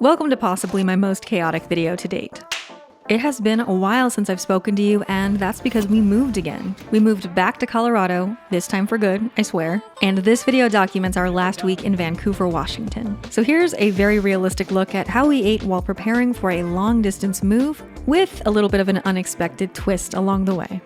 Welcome to possibly my most chaotic video to date. It has been a while since I've spoken to you, and that's because we moved again. We moved back to Colorado, this time for good, I swear, and this video documents our last week in Vancouver, Washington. So here's a very realistic look at how we ate while preparing for a long-distance move, with a little bit of an unexpected twist along the way.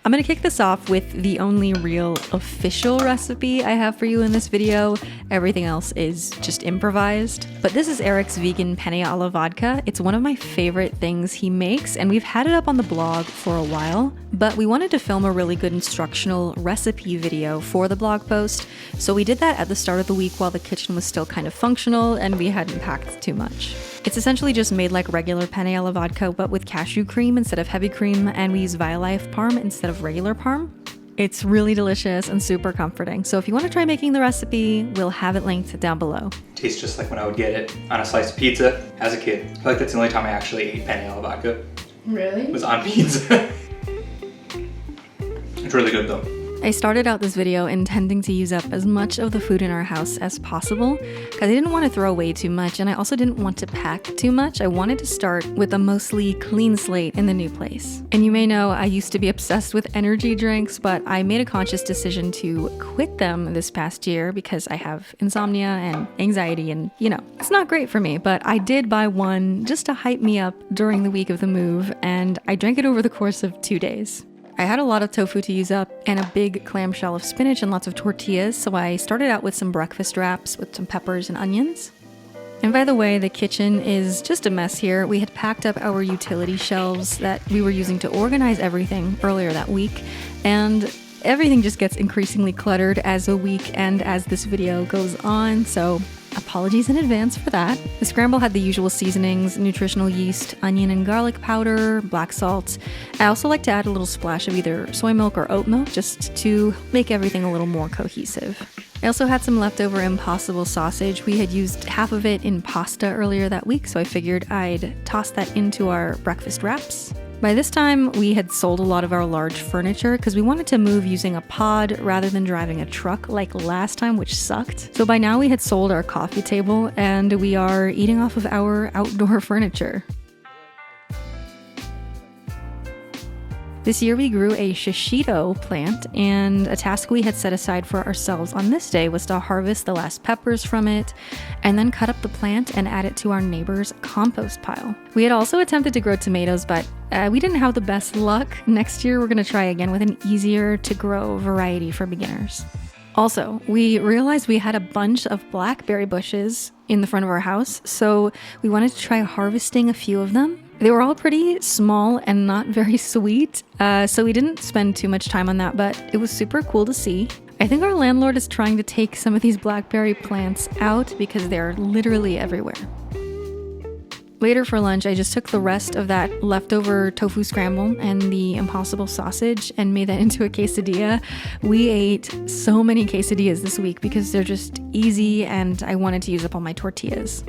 I'm gonna kick this off with the only real official recipe I have for you in this video. Everything else is just improvised. But this is Eric's vegan penne alla vodka. It's one of my favorite things he makes, and we've had it up on the blog for a while, but we wanted to film a really good instructional recipe video for the blog post. So we did that at the start of the week while the kitchen was still kind of functional and we hadn't packed too much. It's essentially just made like regular penne alla vodka, but with cashew cream instead of heavy cream, and we use Violife Parm instead of regular Parm. It's really delicious and super comforting. So if you want to try making the recipe, we'll have it linked down below. Tastes just like when I would get it on a slice of pizza as a kid. I feel like that's the only time I actually ate penne alla vodka. Really? It was on pizza. It's really good though. I started out this video intending to use up as much of the food in our house as possible because I didn't want to throw away too much, and I also didn't want to pack too much. I wanted to start with a mostly clean slate in the new place. And you may know I used to be obsessed with energy drinks, but I made a conscious decision to quit them this past year because I have insomnia and anxiety, and it's not great for me. But I did buy one just to hype me up during the week of the move, and I drank it over the course of 2 days. I had a lot of tofu to use up and a big clamshell of spinach and lots of tortillas, so I started out with some breakfast wraps with some peppers and onions. And by the way, the kitchen is just a mess here. We had packed up our utility shelves that we were using to organize everything earlier that week, and everything just gets increasingly cluttered as a week and as this video goes on, so apologies in advance for that. The scramble had the usual seasonings: nutritional yeast, onion and garlic powder, black salt. I also like to add a little splash of either soy milk or oat milk just to make everything a little more cohesive. I also had some leftover Impossible sausage. We had used half of it in pasta earlier that week, so I figured I'd toss that into our breakfast wraps. By this time, we had sold a lot of our large furniture because we wanted to move using a pod rather than driving a truck like last time, which sucked. So by now we had sold our coffee table and we are eating off of our outdoor furniture. This year we grew a shishito plant, and a task we had set aside for ourselves on this day was to harvest the last peppers from it and then cut up the plant and add it to our neighbor's compost pile. We had also attempted to grow tomatoes, but we didn't have the best luck. Next year we're going to try again with an easier to grow variety for beginners. Also, we realized we had a bunch of blackberry bushes in the front of our house, so we wanted to try harvesting a few of them. They were all pretty small and not very sweet, so we didn't spend too much time on that, but it was super cool to see. I think our landlord is trying to take some of these blackberry plants out because they're literally everywhere. Later for lunch, I just took the rest of that leftover tofu scramble and the Impossible sausage and made that into a quesadilla. We ate so many quesadillas this week because they're just easy and I wanted to use up all my tortillas.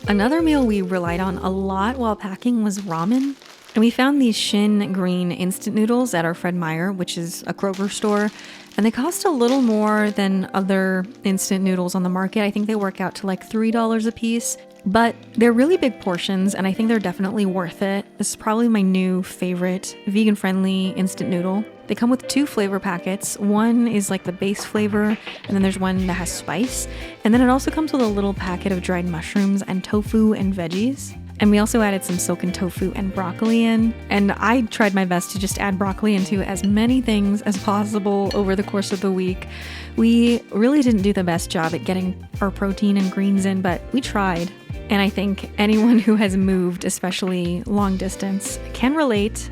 Another meal we relied on a lot while packing was ramen. And we found these Shin green instant noodles at our Fred Meyer, which is a Kroger store. And they cost a little more than other instant noodles on the market. I think they work out to like $3 a piece. But they're really big portions, and I think they're definitely worth it. This is probably my new favorite vegan-friendly instant noodle. They come with 2 flavor packets. One is like the base flavor, and then there's one that has spice. And then it also comes with a little packet of dried mushrooms and tofu and veggies. And we also added some silken tofu and broccoli in. And I tried my best to just add broccoli into as many things as possible over the course of the week. We really didn't do the best job at getting our protein and greens in, but we tried. And I think anyone who has moved, especially long distance, can relate.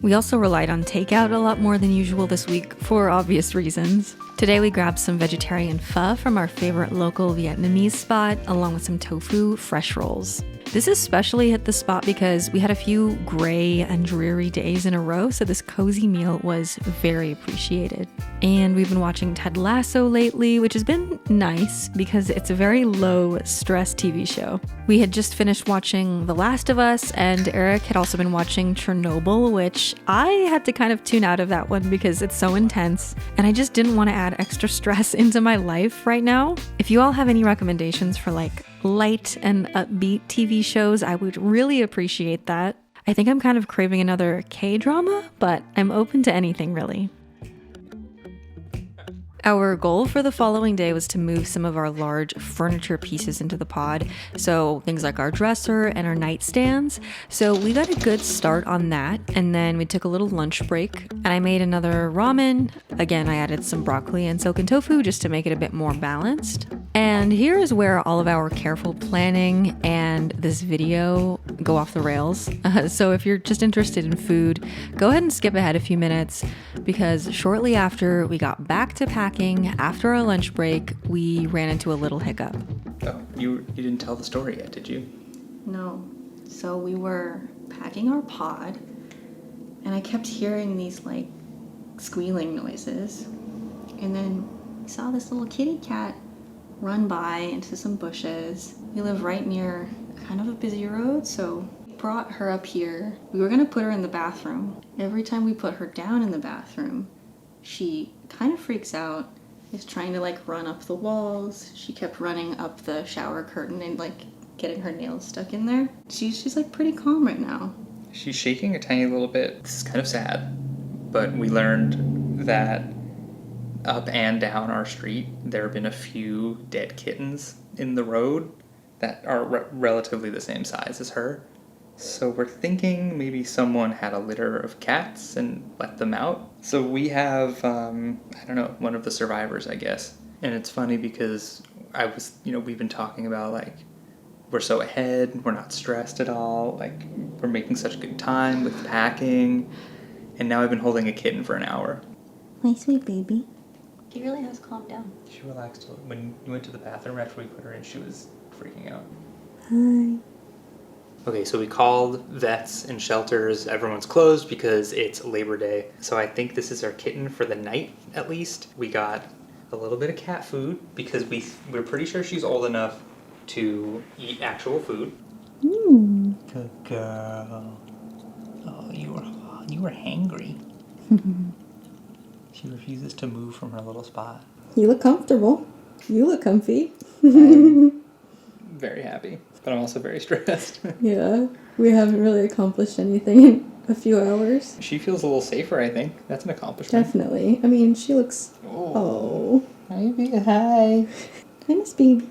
We also relied on takeout a lot more than usual this week for obvious reasons. Today we grabbed some vegetarian pho from our favorite local Vietnamese spot, along with some tofu fresh rolls. This especially hit the spot because we had a few gray and dreary days in a row, so this cozy meal was very appreciated. And we've been watching Ted Lasso lately, which has been nice because it's a very low stress TV show. We had just finished watching The Last of Us, and Eric had also been watching Chernobyl, which I had to kind of tune out of that one because it's so intense and I just didn't want to add extra stress into my life right now. If you all have any recommendations for like light and upbeat TV shows, I would really appreciate that. I think I'm kind of craving another K-drama, but I'm open to anything really. Our goal for the following day was to move some of our large furniture pieces into the pod, so things like our dresser and our nightstands. So we got a good start on that, and then we took a little lunch break, and I made another ramen. Again, I added some broccoli and silken tofu just to make it a bit more balanced. And here is where all of our careful planning and this video go off the rails. So if you're just interested in food, go ahead and skip ahead a few minutes, because shortly after we got back to packing, after our lunch break, we ran into a little hiccup. Oh, you didn't tell the story yet, did you? No. So we were packing our pod, and I kept hearing these like squealing noises. And then we saw this little kitty cat run by into some bushes. We live right near kind of a busy road, so we brought her up here. We were gonna put her in the bathroom. Every time we put her down in the bathroom, she kind of freaks out, is trying to like run up the walls. She kept running up the shower curtain and like getting her nails stuck in there. She's like pretty calm right now. She's shaking a tiny little bit. This is kind of sad, but we learned that up and down our street, there have been a few dead kittens in the road that are relatively the same size as her. So we're thinking maybe someone had a litter of cats and let them out. So we have, I don't know, one of the survivors, I guess. And it's funny because we've been talking about like, we're so ahead, we're not stressed at all, like we're making such good time with packing. And now I've been holding a kitten for an hour. My sweet baby. He really has calmed down. She relaxed when you went to the bathroom after we put her in. She was freaking out. Hi. Okay, so we called vets and shelters. Everyone's closed because it's Labor Day. So I think this is our kitten for the night, at least. We got a little bit of cat food because we're pretty sure she's old enough to eat actual food. Good girl. Oh, you were hangry. She refuses to move from her little spot. You look comfortable. You look comfy. I'm very happy, but I'm also very stressed. Yeah, we haven't really accomplished anything in a few hours. She feels a little safer, I think. That's an accomplishment. Definitely. I mean, she looks... Oh. Hi. Hi, Miss Baby.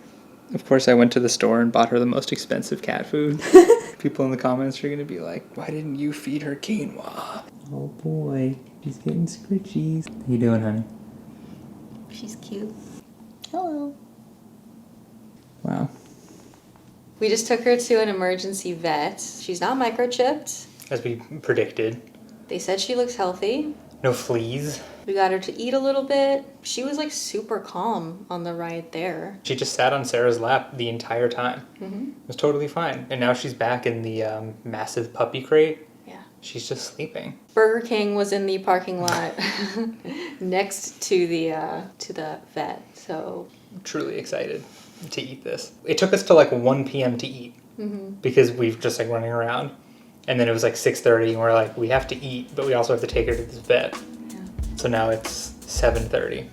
Of course, I went to the store and bought her the most expensive cat food. People in the comments are going to be like, why didn't you feed her quinoa? Oh boy, she's getting scritchies. How you doing, honey? She's cute. Hello. Wow. We just took her to an emergency vet. She's not microchipped. As we predicted. They said she looks healthy. No fleas. We got her to eat a little bit. She was like super calm on the ride there. She just sat on Sarah's lap the entire time. Mm-hmm. It was totally fine. And now she's back in the massive puppy crate. Yeah. She's just sleeping. Burger King was in the parking lot next to the vet. So Truly excited to eat this. It took us to like 1 p.m. to eat because we've just like running around. And then it was like 6:30 and we're like, we have to eat, but we also have to take her to this vet. Yeah. So now it's 7:30.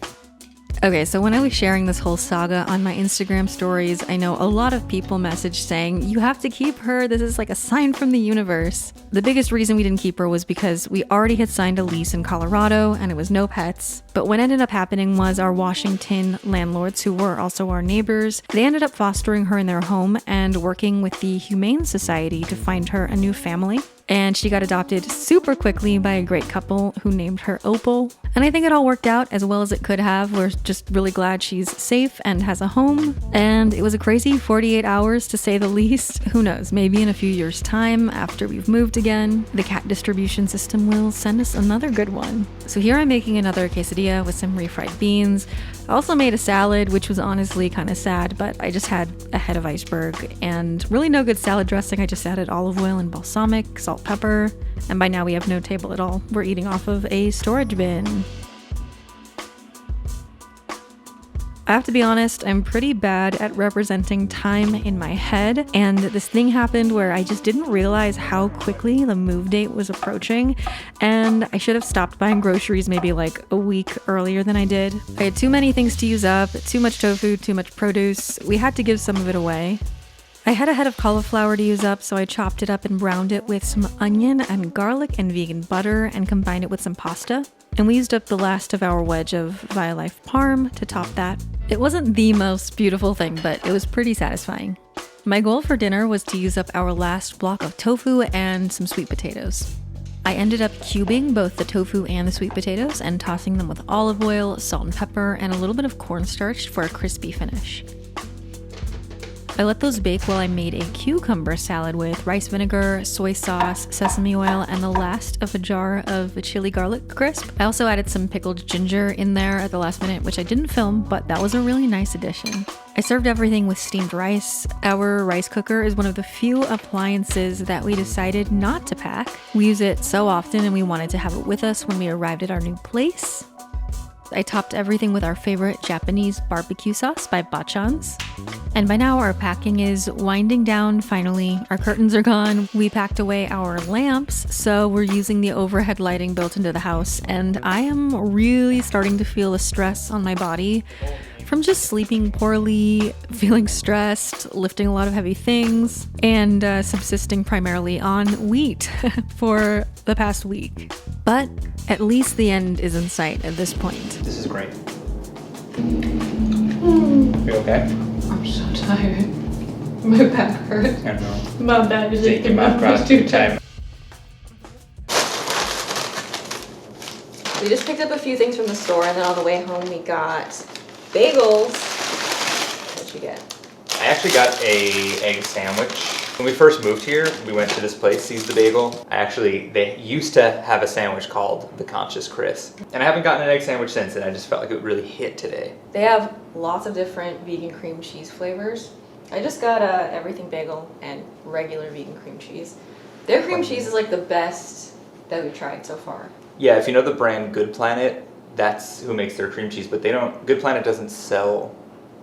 Okay, so when I was sharing this whole saga on my Instagram stories, I know a lot of people messaged saying, you have to keep her. This is like a sign from the universe. The biggest reason we didn't keep her was because we already had signed a lease in Colorado and it was no pets. But what ended up happening was our Washington landlords, who were also our neighbors, they ended up fostering her in their home and working with the Humane Society to find her a new family. And she got adopted super quickly by a great couple who named her Opal. And I think it all worked out as well as it could have. We're just really glad she's safe and has a home. And it was a crazy 48 hours to say the least. Who knows, maybe in a few years' time, after we've moved again, the cat distribution system will send us another good one. So here I'm making another quesadilla with some refried beans. I also made a salad, which was honestly kind of sad, but I just had a head of iceberg and really no good salad dressing. I just added olive oil and balsamic, salt, pepper, and by now we have no table at all. We're eating off of a storage bin. I have to be honest, I'm pretty bad at representing time in my head, and this thing happened where I just didn't realize how quickly the move date was approaching, and I should have stopped buying groceries maybe like a week earlier than I did. I had too many things to use up, too much tofu, too much produce. We had to give some of it away. I had a head of cauliflower to use up, so I chopped it up and browned it with some onion and garlic and vegan butter and combined it with some pasta. And we used up the last of our wedge of Violife Parm to top that. It wasn't the most beautiful thing, but it was pretty satisfying. My goal for dinner was to use up our last block of tofu and some sweet potatoes. I ended up cubing both the tofu and the sweet potatoes and tossing them with olive oil, salt and pepper, and a little bit of cornstarch for a crispy finish. I let those bake while I made a cucumber salad with rice vinegar, soy sauce, sesame oil, and the last of a jar of chili garlic crisp. I also added some pickled ginger in there at the last minute, which I didn't film, but that was a really nice addition. I served everything with steamed rice. Our rice cooker is one of the few appliances that we decided not to pack. We use it so often and we wanted to have it with us when we arrived at our new place. I topped everything with our favorite Japanese barbecue sauce by Bachan's. And by now our packing is winding down finally. Our curtains are gone. We packed away our lamps, so we're using the overhead lighting built into the house. And I am really starting to feel the stress on my body from just sleeping poorly, feeling stressed, lifting a lot of heavy things, and subsisting primarily on wheat for the past week. But at least the end is in sight at this point. This is great. You okay? I'm so tired. My back hurts. I know. My back is Thinking about prostitute time. We just picked up a few things from the store, and then on the way home we got bagels. What'd you get? I actually got a egg sandwich. When we first moved here, we went to this place, Seize the Bagel. They used to have a sandwich called the Conscious Chris. And I haven't gotten an egg sandwich since, and I just felt like it really hit today. They have lots of different vegan cream cheese flavors. I just got everything bagel and regular vegan cream cheese. Their cream cheese is like the best that we've tried so far. Yeah, if you know the brand Good Planet, that's who makes their cream cheese, but Good Planet doesn't sell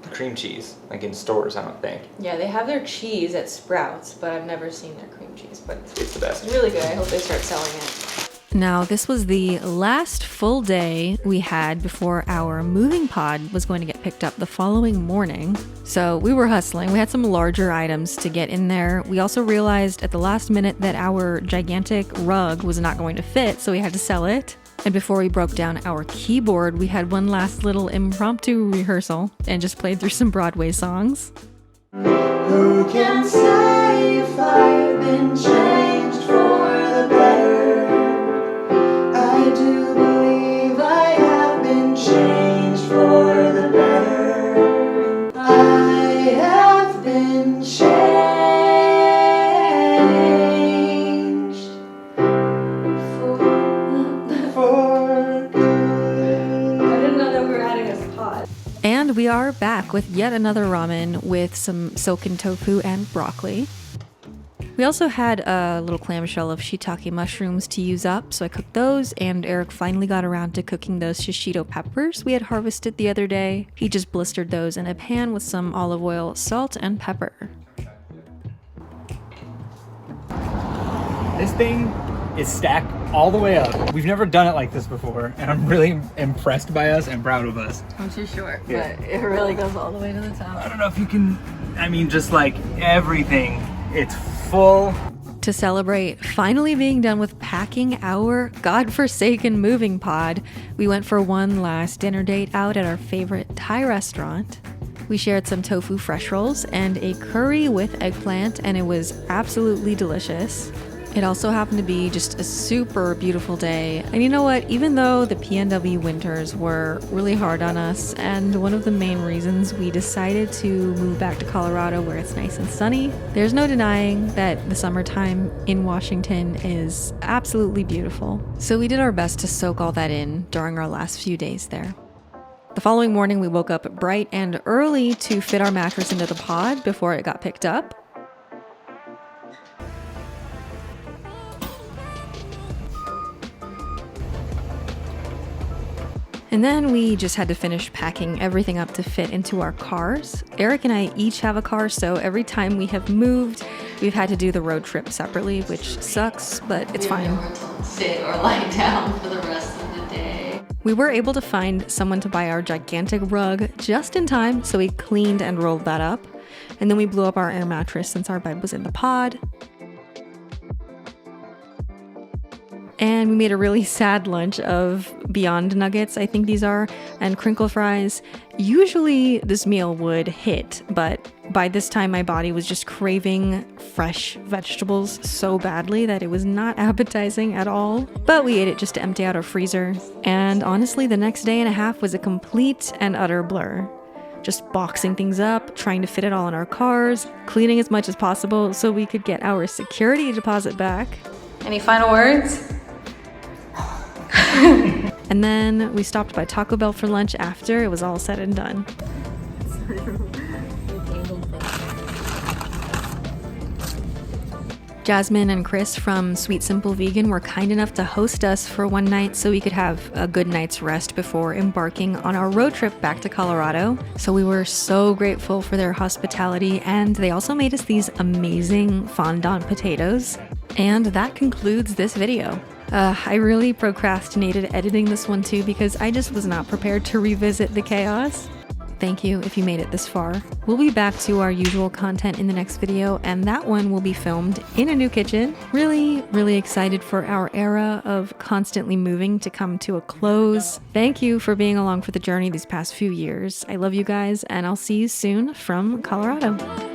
the cream cheese, like in stores, I don't think. Yeah, they have their cheese at Sprouts, but I've never seen their cream cheese, but it's the best. It's really good. I hope they start selling it. Now, this was the last full day we had before our moving pod was going to get picked up the following morning. So we were hustling. We had some larger items to get in there. We also realized at the last minute that our gigantic rug was not going to fit, so we had to sell it. And before we broke down our keyboard, we had one last little impromptu rehearsal and just played through some Broadway songs. Who can say if I've been changed for the better? I do believe I have been changed for the better. I have been changed for good. I didn't know that we were adding a pod. And we are back with yet another ramen with some silken tofu and broccoli. We also had a little clamshell of shiitake mushrooms to use up, so I cooked those, and Eric finally got around to cooking those shishito peppers we had harvested the other day. He just blistered those in a pan with some olive oil, salt, and pepper. This thing is stacked all the way up. We've never done it like this before, and I'm really impressed by us and proud of us. I'm too short, Yeah. but it really goes all the way to the top. I don't know if you can, just like everything, it's full. To celebrate finally being done with packing our godforsaken moving pod, we went for one last dinner date out at our favorite Thai restaurant. We shared some tofu fresh rolls and a curry with eggplant, and it was absolutely delicious. It also happened to be just a super beautiful day. And you know what? Even though the PNW winters were really hard on us, and one of the main reasons we decided to move back to Colorado where it's nice and sunny, there's no denying that the summertime in Washington is absolutely beautiful. So we did our best to soak all that in during our last few days there. The following morning, we woke up bright and early to fit our mattress into the pod before it got picked up. And then we just had to finish packing everything up to fit into our cars. Eric and I each have a car, so every time we have moved, we've had to do the road trip separately, which sucks, but it's fine. To sit or lie down for the rest of the day. We were able to find someone to buy our gigantic rug just in time, so we cleaned and rolled that up. And then we blew up our air mattress since our bed was in the pod. And we made a really sad lunch of Beyond Nuggets, I think these are, and crinkle fries. Usually this meal would hit, but by this time my body was just craving fresh vegetables so badly that it was not appetizing at all. But we ate it just to empty out our freezer. And honestly, the next day and a half was a complete and utter blur. Just boxing things up, trying to fit it all in our cars, cleaning as much as possible so we could get our security deposit back. Any final words? And then we stopped by Taco Bell for lunch after it was all said and done. Jasmine and Chris from Sweet Simple Vegan were kind enough to host us for one night so we could have a good night's rest before embarking on our road trip back to Colorado. So we were so grateful for their hospitality, and they also made us these amazing fondant potatoes. And that concludes this video. I really procrastinated editing this one too because I just was not prepared to revisit the chaos. Thank you if you made it this far. We'll be back to our usual content in the next video, and that one will be filmed in a new kitchen. Really excited for our era of constantly moving to come to a close. Thank you for being along for the journey these past few years. I love you guys, and I'll see you soon from Colorado.